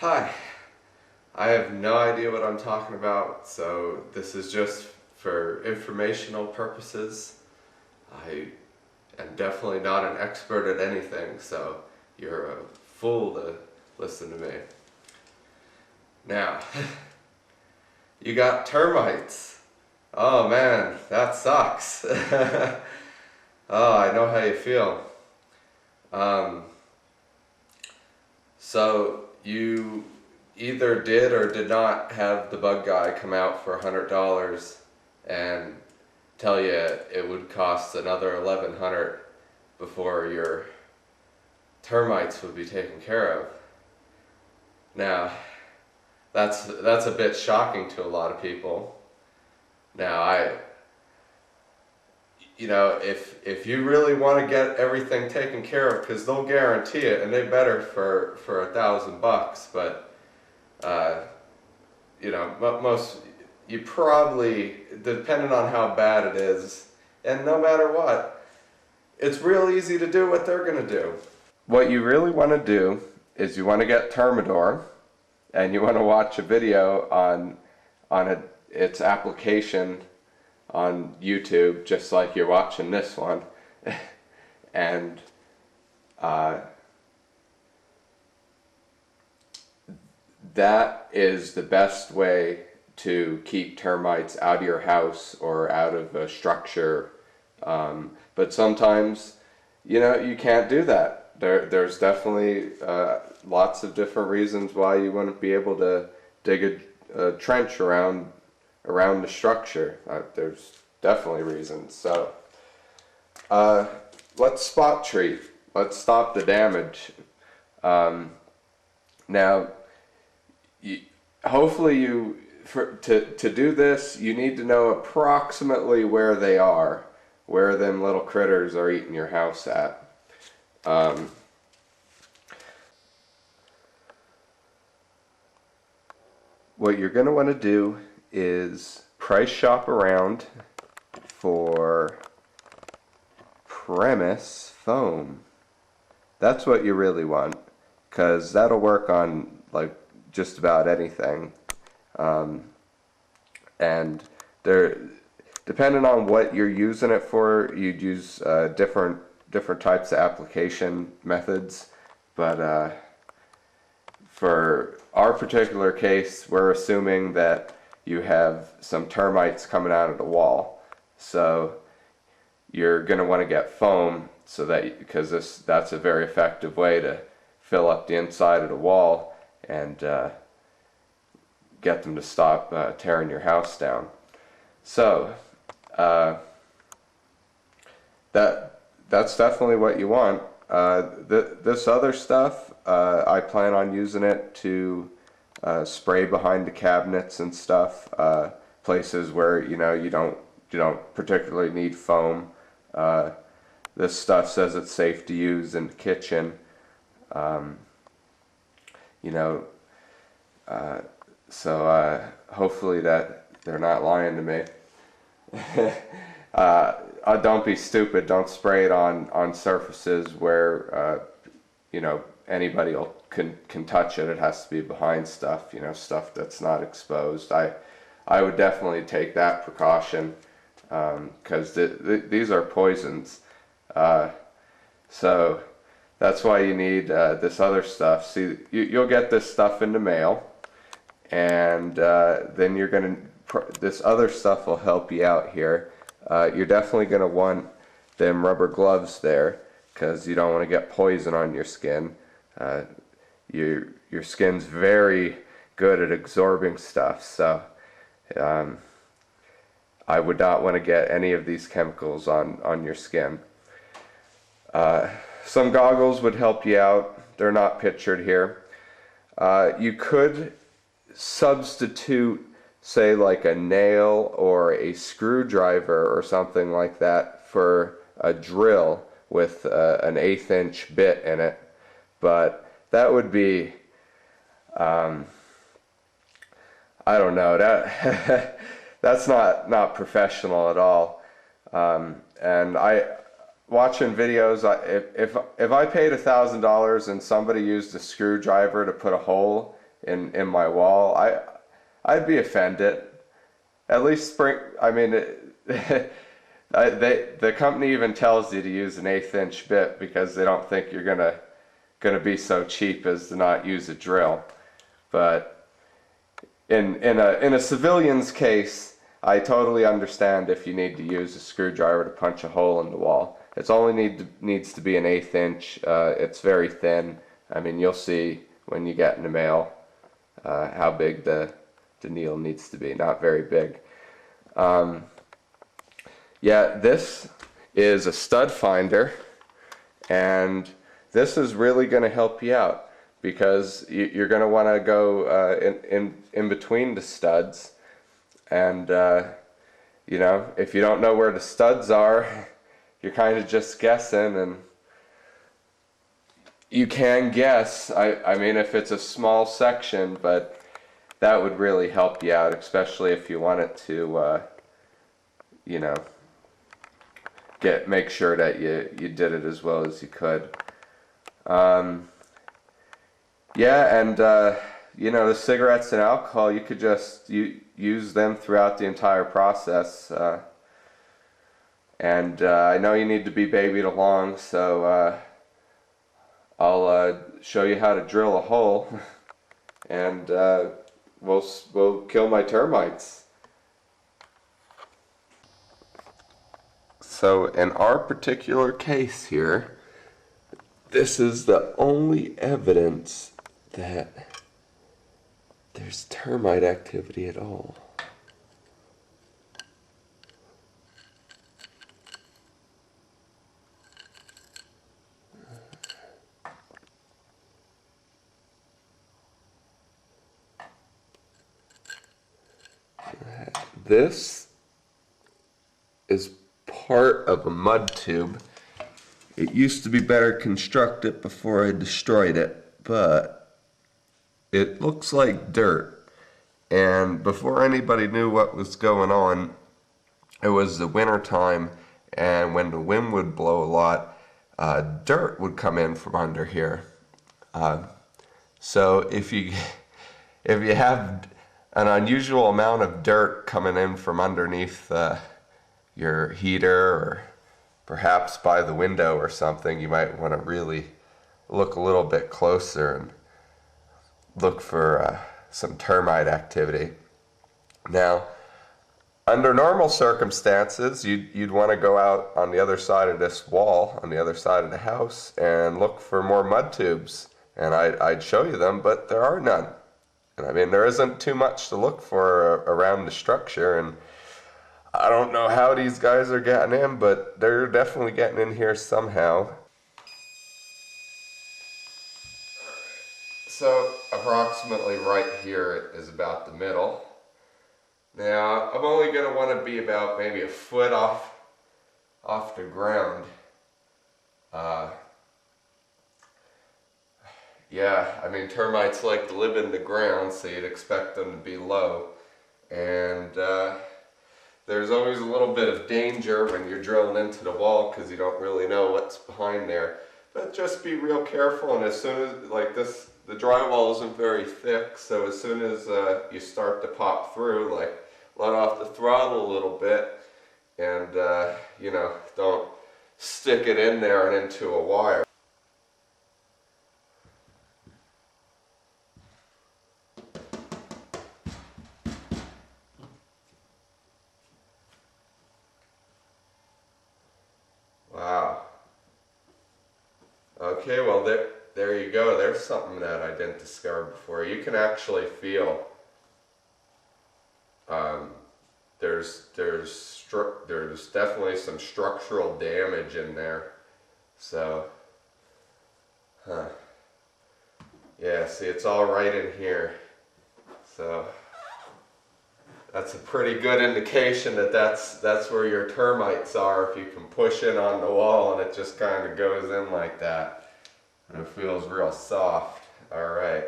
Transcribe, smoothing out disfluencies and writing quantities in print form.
Hi, I have no idea what I'm talking about, so this is just for informational purposes. I am definitely not an expert at anything, so you're a fool to listen to me. Now, you got termites. Oh man, that sucks. Oh, I know how you feel. So you either did or did not have the bug guy come out for $100 and tell you it would cost another $1,100 before your termites would be taken care of. Now, that's a bit shocking to a lot of people. Now, if you really want to get everything taken care of, because they'll guarantee it, and they better for $1,000, but you probably, depending on how bad it is, and no matter what, it's real easy to do what they're going to do. What you really want to do is you want to get Termidor, and you want to watch a video on its application on YouTube, just like you're watching this one. And that is the best way to keep termites out of your house or out of a structure. But sometimes, you can't do that. There's definitely lots of different reasons why you wouldn't be able to dig a trench around the structure. There's definitely reasons. So let's spot treat. Let's stop the damage. Now, hopefully to do this, you need to know approximately where they are, where them little critters are eating your house at. What you're going to want to do is price shop around for premise foam. That's what you really want, because that'll work on like just about anything. And depending on what you're using it for, you'd use different types of application methods, but for our particular case, we're assuming that you have some termites coming out of the wall. So you're going to want to get foam, so that because that's a very effective way to fill up the inside of the wall and get them to stop tearing your house down. So that's definitely what you want. This other stuff, I plan on using it to spray behind the cabinets and stuff, places where you don't particularly need foam. This stuff says it's safe to use in the kitchen. So hopefully that they're not lying to me. Don't be stupid. Don't spray it on surfaces where anybody can touch it. It has to be behind stuff, stuff that's not exposed. I would definitely take that precaution, because these are poisons. So that's why you need this other stuff. See, you'll get this stuff in the mail, and then this other stuff will help you out here. You're definitely going to want them rubber gloves there, because you don't want to get poison on your skin. Your skin's very good at absorbing stuff, so I would not want to get any of these chemicals on your skin. Some goggles would help you out. They're not pictured here. You could substitute, say, like a nail or a screwdriver or something like that for a drill with an 1/8 inch bit in it, but that would be I don't know, that's not professional at all. And watching videos, if I paid $1,000 and somebody used a screwdriver to put a hole in my wall, I'd be offended. At least spring. I mean, the company even tells you to use an 1/8 inch bit because they don't think you're gonna be so cheap as to not use a drill. But in a civilian's case, I totally understand if you need to use a screwdriver to punch a hole in the wall. It's only needs to be an 1/8 inch. It's very thin. I mean, you'll see when you get in the mail how big the needle needs to be. Not very big. Yeah, this is a stud finder, and this is really going to help you out because you're going to want to go in between the studs, and you know, if you don't know where the studs are, you're kind of just guessing, and you can guess. I mean, if it's a small section, but that would really help you out, especially if you want it to, you know, make sure that you did it as well as you could. Yeah, and you know, the cigarettes and alcohol, you could just use them throughout the entire process. And I know you need to be babied along, so I'll show you how to drill a hole, and we'll kill my termites. So in our particular case here, this is the only evidence that there's termite activity at all. This is part of a mud tube. It used to be better constructed before I destroyed it, but it looks like dirt. And before anybody knew what was going on, it was the winter time, and when the wind would blow a lot, dirt would come in from under here. So if you have an unusual amount of dirt coming in from underneath your heater, or perhaps by the window or something, you might want to really look a little bit closer and look for some termite activity. Now, under normal circumstances, you'd want to go out on the other side of this wall, on the other side of the house, and look for more mud tubes. And I'd show you them, but there are none. And I mean, there isn't too much to look for around the structure, and I don't know how these guys are getting in, but they're definitely getting in here somehow. So approximately right here is about the middle. Now I'm only going to want to be about maybe a foot off the ground. Yeah, I mean, termites like to live in the ground, so you'd expect them to be low. And there's always a little bit of danger when you're drilling into the wall because you don't really know what's behind there. But just be real careful, and as soon as, like this, the drywall isn't very thick, so as soon as you start to pop through, like, let off the throttle a little bit, and you know, don't stick it in there and into a wire. Wow. Okay, well there you go. There's something that I didn't discover before. You can actually feel there's definitely some structural damage in there. So, yeah, see, it's all right in here. So that's a pretty good indication that that's where your termites are, if you can push in on the wall and it just kind of goes in like that. And it feels real soft. All right.